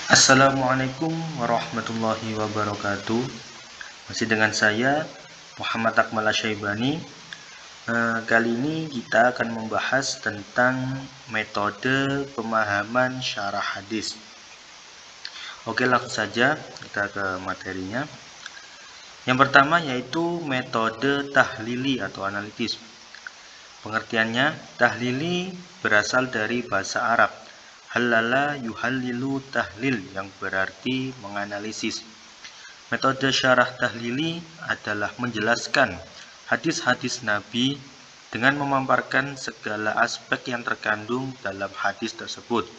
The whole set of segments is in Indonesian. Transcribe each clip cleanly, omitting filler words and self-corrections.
Assalamualaikum warahmatullahi wabarakatuh. Masih dengan saya Muhammad Akmal Asyaibani. Kali ini kita akan membahas tentang metode pemahaman syarah hadis. Oke, langsung saja kita ke materinya. Yang pertama yaitu metode tahlili atau analitis. Pengertiannya, tahlili berasal dari bahasa Arab halala yuhallilu tahlil, yang berarti menganalisis. Metode syarah tahlili adalah menjelaskan hadis-hadis Nabi dengan memaparkan segala aspek yang terkandung dalam hadis tersebut,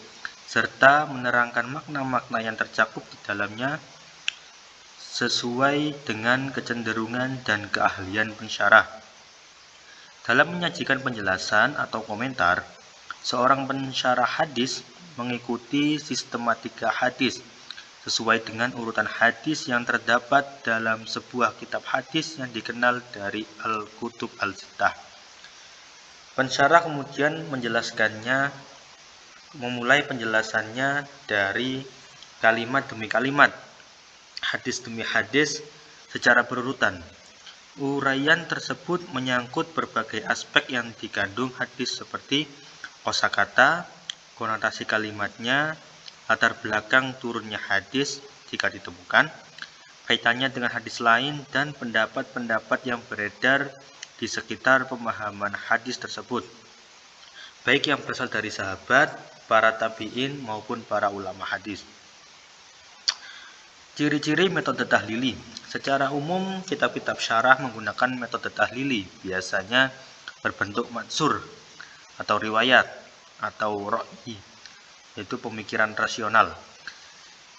serta menerangkan makna-makna yang tercakup di dalamnya sesuai dengan kecenderungan dan keahlian pensyarah. Dalam menyajikan penjelasan atau komentar, seorang pensyarah hadis mengikuti sistematika hadis sesuai dengan urutan hadis yang terdapat dalam sebuah kitab hadis yang dikenal dari Al-Kutub Al-Sittah. Pensyarah kemudian memulai penjelasannya dari kalimat demi kalimat, hadis demi hadis secara berurutan. Uraian tersebut menyangkut berbagai aspek yang dikandung hadis seperti kosakata, konotasi kalimatnya, latar belakang turunnya hadis jika ditemukan, kaitannya dengan hadis lain, dan pendapat-pendapat yang beredar di sekitar pemahaman hadis tersebut, baik yang berasal dari sahabat, para tabi'in, maupun para ulama hadis. Ciri-ciri metode tahlili. Secara umum, kitab-kitab syarah menggunakan metode tahlili, biasanya berbentuk matsur atau riwayat atau ra'yi, yaitu pemikiran rasional.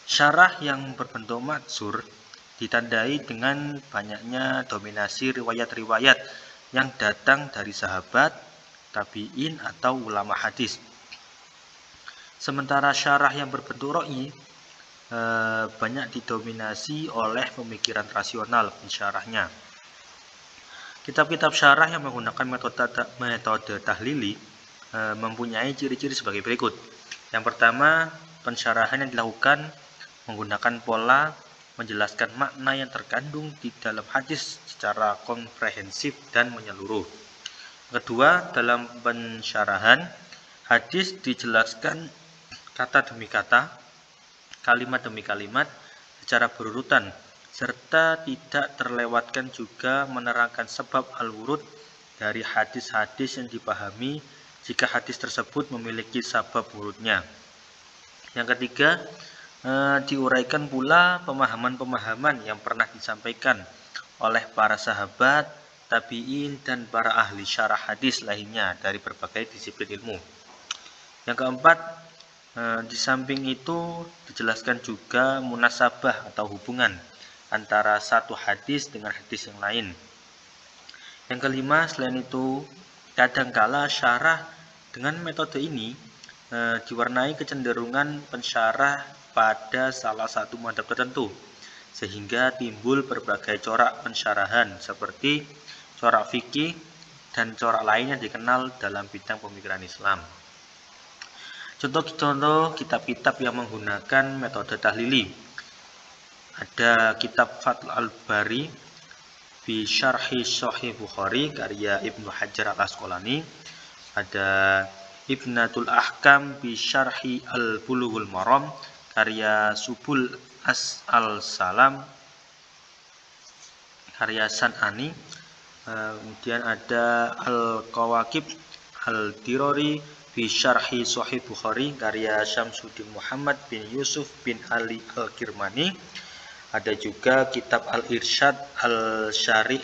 Syarah yang berbentuk matsur ditandai dengan banyaknya dominasi riwayat-riwayat yang datang dari sahabat, tabi'in, atau ulama hadis. Sementara syarah yang berbentuk ra'yi banyak didominasi oleh pemikiran rasional pensyarahnya. Kitab-kitab syarah yang menggunakan metode tahlili mempunyai ciri-ciri sebagai berikut. Yang pertama, pensyarahan yang dilakukan menggunakan pola menjelaskan makna yang terkandung di dalam hadis secara komprehensif dan menyeluruh. Kedua, dalam pensyarahan, hadis dijelaskan kata demi kata, kalimat demi kalimat secara berurutan, serta tidak terlewatkan juga menerangkan sebab al-wurud dari hadis-hadis yang dipahami jika hadis tersebut memiliki sabab wurudnya. Yang ketiga, diuraikan pula pemahaman-pemahaman yang pernah disampaikan oleh para sahabat, tabi'in, dan para ahli syarah hadis lainnya dari berbagai disiplin ilmu. Yang keempat, di samping itu dijelaskan juga munasabah atau hubungan antara satu hadis dengan hadis yang lain. Yang kelima, selain itu, kadangkala syarah dengan metode ini diwarnai kecenderungan pensyarah pada salah satu mazhab tertentu, sehingga timbul berbagai corak pensyarahan seperti corak fikih dan corak lainnya dikenal dalam bidang pemikiran Islam. Contoh-contoh kitab-kitab yang menggunakan metode tahlili. Ada kitab Fathul Al-Bari bi Syarhi Sahih Bukhari karya Ibnu Hajar Al-Asqalani. Ada Ibnatul Ahkam bi Syarhi Al-Bulughul Maram karya Subul Al-Salam karya San'ani. Kemudian ada Al-Qawaqib Al-Dirori bi Syarhi Sahih Bukhari karya Syamsuddin Muhammad bin Yusuf bin Ali Al-Kirmani. Ada juga kitab Al-Irsyad Al-Syarih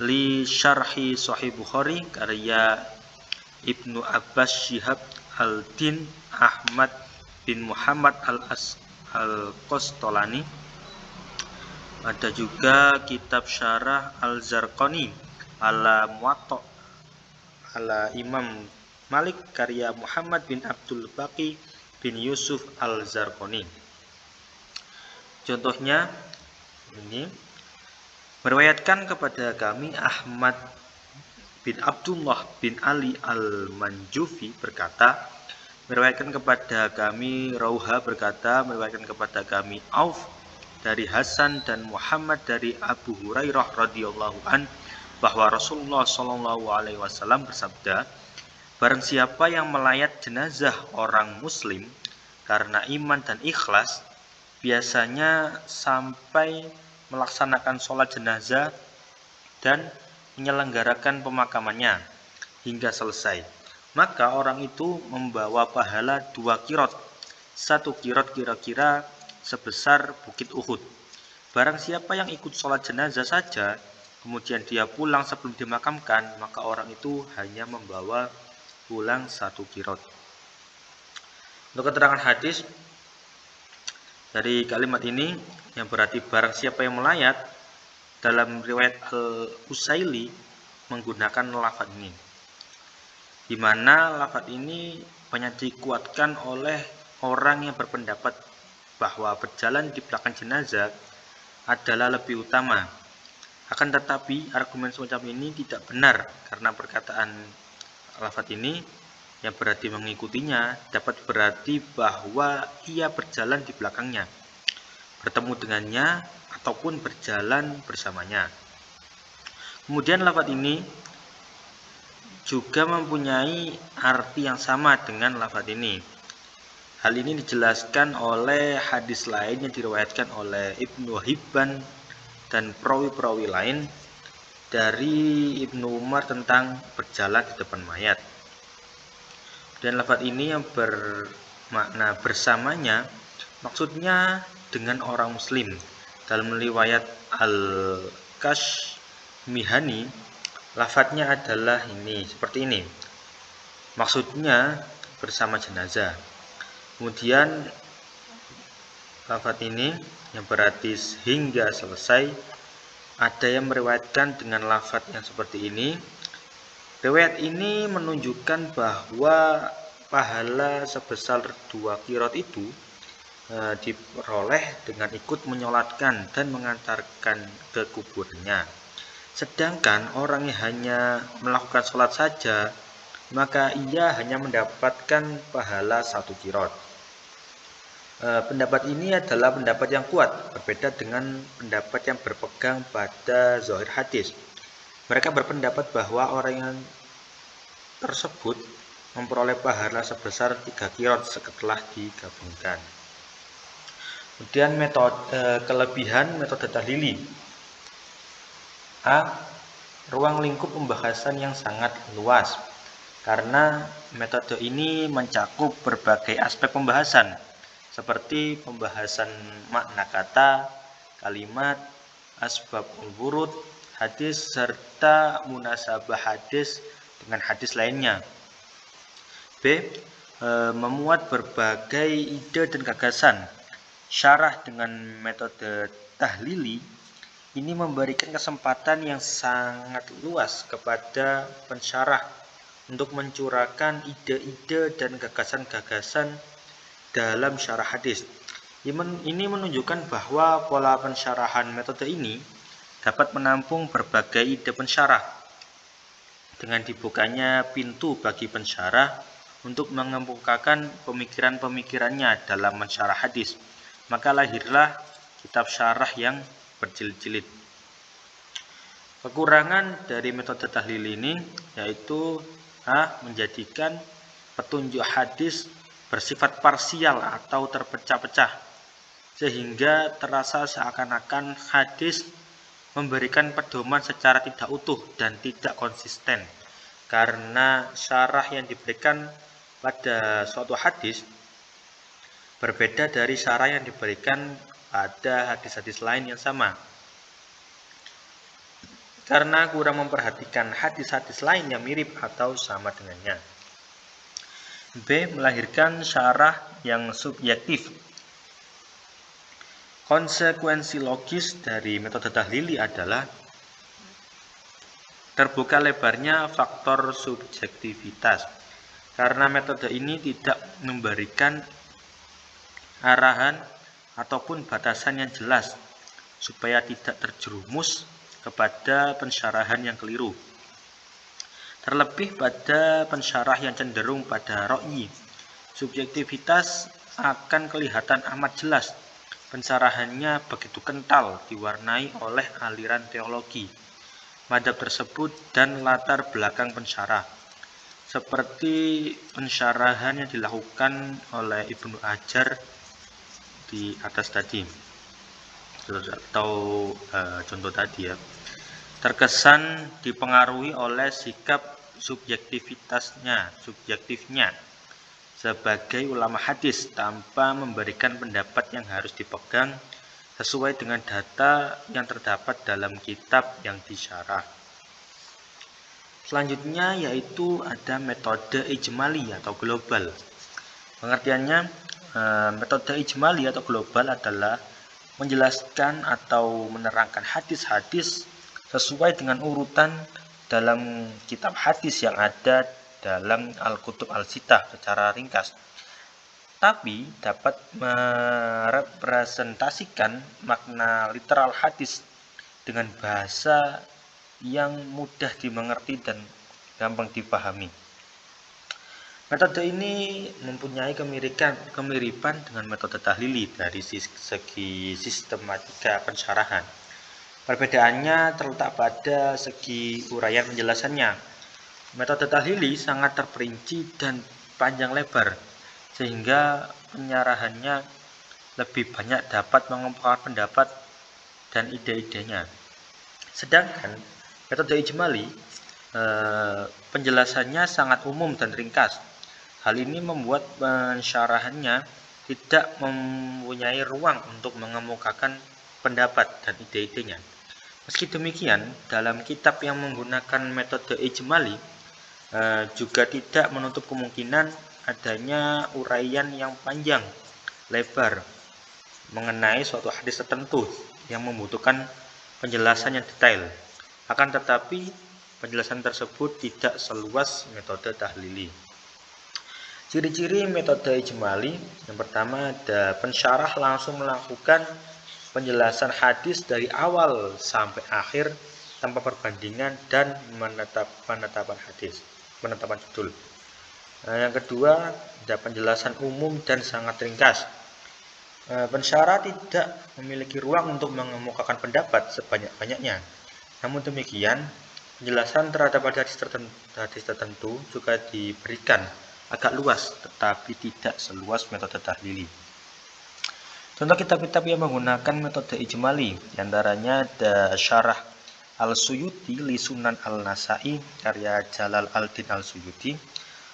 li Syarhi Sahih Bukhari karya Ibnu Abbas Syihab Al-Din Ahmad bin Muhammad Al-Qostolani. Ada juga kitab Syarah Al-Zarqani ala Muwatta ala Imam Malik karya Muhammad bin Abdul Baqi bin Yusuf Al-Zarqani. Contohnya ini, meriwayatkan kepada kami Ahmad bin Abdullah bin Ali Al-Manjufi berkata, meriwayatkan kepada kami Rauha berkata, meriwayatkan kepada kami Auf dari Hasan dan Muhammad dari Abu Hurairah radhiyallahu an bahwa Rasulullah Shallallahu alaihi wasallam bersabda, barang siapa yang melayat jenazah orang muslim karena iman dan ikhlas, biasanya sampai melaksanakan sholat jenazah dan menyelenggarakan pemakamannya hingga selesai, maka orang itu membawa pahala 2 qirot. 1 qirot kira-kira sebesar bukit Uhud. Barang siapa yang ikut sholat jenazah saja, kemudian dia pulang sebelum dimakamkan, maka orang itu hanya membawa pulang 1 qirot. Untuk keterangan hadis dari kalimat ini, yang berarti barang siapa yang melayat, dalam riwayat Al-Usaili menggunakan lafaz ini, di mana lafaz ini banyak dikuatkan oleh orang yang berpendapat bahwa berjalan di belakang jenazah adalah lebih utama. Akan tetapi argumen semacam ini tidak benar, karena perkataan lafaz ini yang berarti mengikutinya dapat berarti bahwa ia berjalan di belakangnya, bertemu dengannya, ataupun berjalan bersamanya. Kemudian lafaz ini juga mempunyai arti yang sama dengan lafaz ini. Hal ini dijelaskan oleh hadis lain yang diriwayatkan oleh Ibnu Hibban dan perawi-perawi lain dari Ibnu Umar tentang berjalan di depan mayat. Dan lafaz ini yang bermakna bersamanya, maksudnya dengan orang muslim. Dalam riwayat Al-Kashmihani, lafadznya adalah ini, seperti ini. Maksudnya bersama jenazah. Kemudian lafadz ini yang berarti hingga selesai, ada yang meriwayatkan dengan lafadz yang seperti ini. Riwayat ini menunjukkan bahwa pahala sebesar 2 qirot itu diperoleh dengan ikut menyolatkan dan mengantarkan ke kuburnya. Sedangkan orang yang hanya melakukan sholat saja, maka ia hanya mendapatkan pahala 1 qirot. Pendapat ini adalah pendapat yang kuat, berbeda dengan pendapat yang berpegang pada zahir hadis. Mereka berpendapat bahwa orang yang tersebut memperoleh pahala sebesar 3 qirot setelah digabungkan. Kemudian kelebihan metode tahlili. A. Ruang lingkup pembahasan yang sangat luas, karena metode ini mencakup berbagai aspek pembahasan, seperti pembahasan makna kata, kalimat, asbabul wurud, hadis, serta munasabah hadis dengan hadis lainnya. B. Memuat berbagai ide dan gagasan. Syarah dengan metode tahlili ini memberikan kesempatan yang sangat luas kepada pensyarah untuk mencurahkan ide-ide dan gagasan-gagasan dalam syarah hadis. Ini menunjukkan bahwa pola pensyarahan metode ini dapat menampung berbagai ide pensyarah. Dengan dibukanya pintu bagi pensyarah untuk mengemukakan pemikiran-pemikirannya dalam mensyarah hadis, maka lahirlah kitab syarah yang berjilid-jilid. Kekurangan dari metode tahlil ini yaitu menjadikan petunjuk hadis bersifat parsial atau terpecah-pecah, sehingga terasa seakan-akan hadis memberikan pedoman secara tidak utuh dan tidak konsisten, karena syarah yang diberikan pada suatu hadis berbeda dari syarah yang diberikan pada hadis-hadis lain yang sama, karena kurang memperhatikan hadis-hadis lain yang mirip atau sama dengannya. B. Melahirkan syarah yang subjektif. Konsekuensi logis dari metode tahlili adalah terbuka lebarnya faktor subjektivitas, karena metode ini tidak memberikan arahan ataupun batasan yang jelas supaya tidak terjerumus kepada pensyarahan yang keliru. Terlebih pada pensyarah yang cenderung pada ra'yi, subjektivitas akan kelihatan amat jelas. Pencerahannya begitu kental, diwarnai oleh aliran teologi, madhab tersebut dan latar belakang pensyarah, seperti pensyarahan yang dilakukan oleh Ibnu Hajar di atas tadi, atau contoh tadi ya, terkesan dipengaruhi oleh sikap subjektifnya sebagai ulama hadis tanpa memberikan pendapat yang harus dipegang sesuai dengan data yang terdapat dalam kitab yang disyarah. Selanjutnya yaitu ada metode ijmali atau global. Pengertiannya, metode ijmali atau global adalah menjelaskan atau menerangkan hadis-hadis sesuai dengan urutan dalam kitab hadis yang ada dalam Al-Kutub Al-Sittah secara ringkas, tapi dapat merepresentasikan makna literal hadis dengan bahasa yang mudah dimengerti dan gampang dipahami. Metode ini mempunyai kemiripan dengan metode tahlili dari segi sistematika pensyarahan. Perbedaannya terletak pada segi uraian penjelasannya. Metode tahlili sangat terperinci dan panjang lebar, sehingga penyerahannya lebih banyak dapat mengemukakan pendapat dan ide-idenya. Sedangkan metode ijmali, penjelasannya sangat umum dan ringkas. Hal ini membuat pensyarahannya tidak mempunyai ruang untuk mengemukakan pendapat dan ide-idenya. Meski demikian, dalam kitab yang menggunakan metode ijmali juga tidak menutup kemungkinan adanya uraian yang panjang lebar mengenai suatu hadis tertentu yang membutuhkan penjelasan yang detail. Akan tetapi, penjelasan tersebut tidak seluas metode tahlili. Ciri-ciri metode ijmali, yang pertama ada pensyarah langsung melakukan penjelasan hadis dari awal sampai akhir tanpa perbandingan dan penetapan judul. Yang kedua, ada penjelasan umum dan sangat ringkas. Pensyarah tidak memiliki ruang untuk mengemukakan pendapat sebanyak-banyaknya. Namun demikian, penjelasan terhadap hadis tertentu juga diberikan agak luas, tetapi tidak seluas metode tahlili. Contoh kitab-kitab yang menggunakan metode ijmali, diantaranya ada Syarah Al-Suyuti li Sunan Al-Nasai karya Jalal Al-Din Al-Suyuti,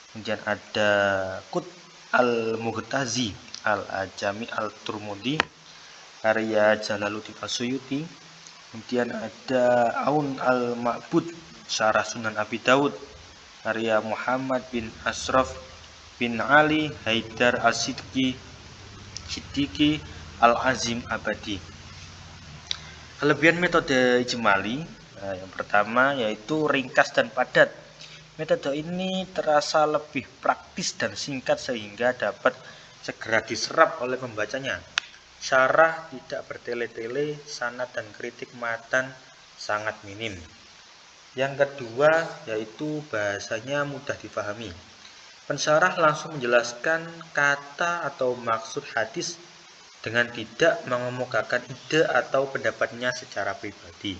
kemudian ada Qut Al-Mughtazi Al-Ajami Al-Turmudi karya Jalaluddin Al-Suyuti, kemudian ada Aun Al-Ma'bud Syarah Sunan Abi Dawud karya Muhammad bin Ashraf bin Ali Haidar As-Siddiqi Al-Azim Abadi. Kelebihan metode ijmali, yang pertama yaitu ringkas dan padat. Metode ini terasa lebih praktis dan singkat sehingga dapat segera diserap oleh pembacanya. Syarah tidak bertele-tele, sanad dan kritik matan sangat minim. Yang kedua yaitu bahasanya mudah dipahami. Pensyarah langsung menjelaskan kata atau maksud hadis dengan tidak mengemukakan ide atau pendapatnya secara pribadi.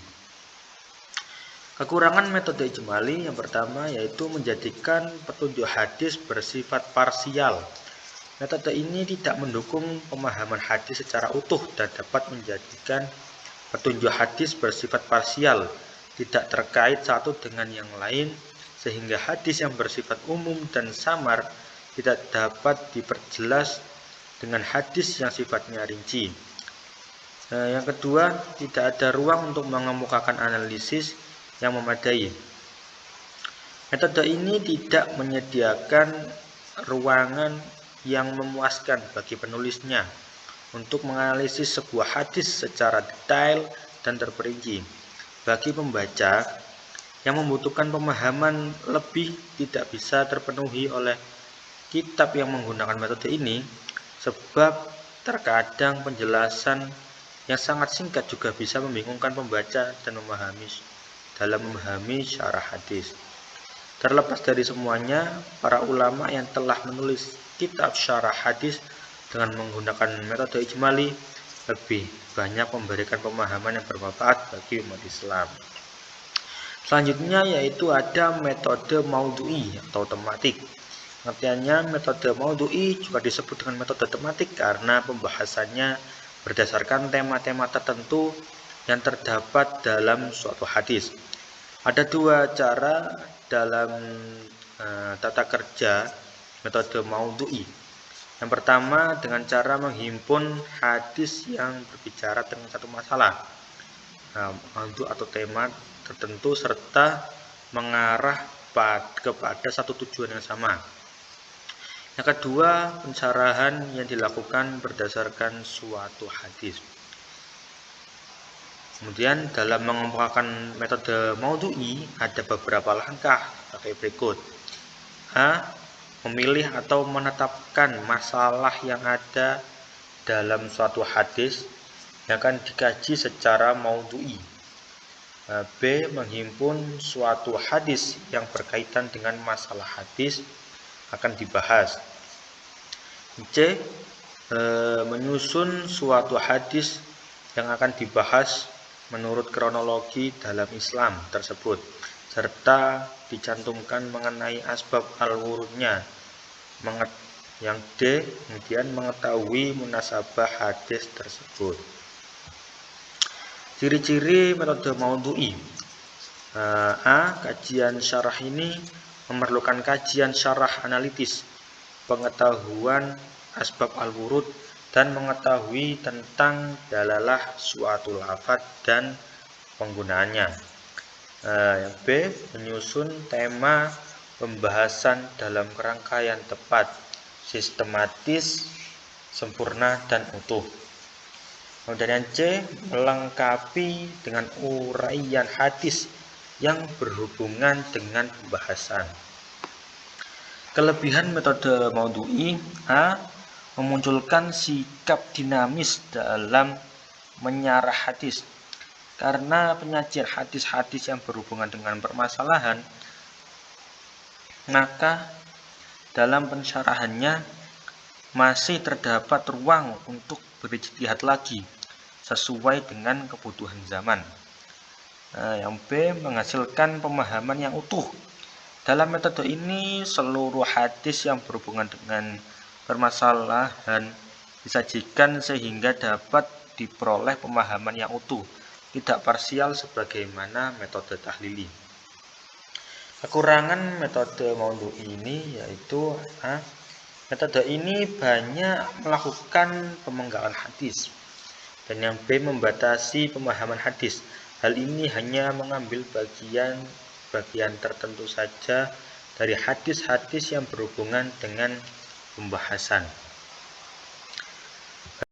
Kekurangan metode ijmali yang pertama yaitu menjadikan petunjuk hadis bersifat parsial. Metode ini tidak mendukung pemahaman hadis secara utuh dan dapat menjadikan petunjuk hadis bersifat parsial, tidak terkait satu dengan yang lain, sehingga hadis yang bersifat umum dan samar tidak dapat diperjelas dengan hadis yang sifatnya rinci. Yang kedua, tidak ada ruang untuk mengemukakan analisis yang memadai. Metode ini tidak menyediakan ruangan yang memuaskan bagi penulisnya untuk menganalisis sebuah hadis secara detail dan terperinci. Bagi pembaca yang membutuhkan pemahaman lebih, tidak bisa terpenuhi oleh kitab yang menggunakan metode ini, sebab terkadang penjelasan yang sangat singkat juga bisa membingungkan pembaca dalam memahami syarah hadis. Terlepas dari semuanya, para ulama yang telah menulis kitab syarah hadis dengan menggunakan metode ijmali lebih banyak memberikan pemahaman yang bermanfaat bagi umat Islam. Selanjutnya yaitu ada metode maudhu'i atau tematik. Artinya metode maudhu'i juga disebut dengan metode tematik karena pembahasannya berdasarkan tema-tema tertentu yang terdapat dalam suatu hadis. Ada dua cara dalam tata kerja metode maudhu'i. Yang pertama dengan cara menghimpun hadis yang berbicara tentang satu masalah, maudhu' atau tema tertentu serta mengarah kepada satu tujuan yang sama. Yang kedua, pencerahan yang dilakukan berdasarkan suatu hadis. Kemudian dalam mengemukakan metode maudhu'i ada beberapa langkah sebagai berikut. A. Memilih atau menetapkan masalah yang ada dalam suatu hadis yang akan dikaji secara maudhu'i. B. Menghimpun suatu hadis yang berkaitan dengan masalah hadis akan dibahas. C. Menyusun suatu hadis yang akan dibahas menurut kronologi dalam Islam tersebut, serta dicantumkan mengenai asbab al-wurudnya. Yang D. Kemudian mengetahui munasabah hadis tersebut. Ciri-ciri metode maudhu'i. A. Kajian syarah ini memerlukan kajian syarah analitis, pengetahuan asbab al-wurud, dan mengetahui tentang dalalah suatu lafaz dan penggunaannya. Yang B. Menyusun tema pembahasan dalam kerangka yang tepat, sistematis, sempurna, dan utuh. Kemudian yang C. Melengkapi dengan uraian hadis yang berhubungan dengan pembahasan. Kelebihan metode maudhu'i. A. Memunculkan sikap dinamis dalam menyarah hadis. Karena penyajian hadis-hadis yang berhubungan dengan permasalahan, maka dalam pensyarahannya masih terdapat ruang untuk berijtihad lagi sesuai dengan kebutuhan zaman. Yang B. Menghasilkan pemahaman yang utuh. Dalam metode ini seluruh hadis yang berhubungan dengan permasalahan disajikan sehingga dapat diperoleh pemahaman yang utuh, tidak parsial sebagaimana metode tahlili. Kekurangan metode maudhu'i ini yaitu A. Metode ini banyak melakukan pemenggalan hadis. Dan yang B. Membatasi pemahaman hadis. Hal ini hanya mengambil bagian tertentu saja dari hadis-hadis yang berhubungan dengan pembahasan.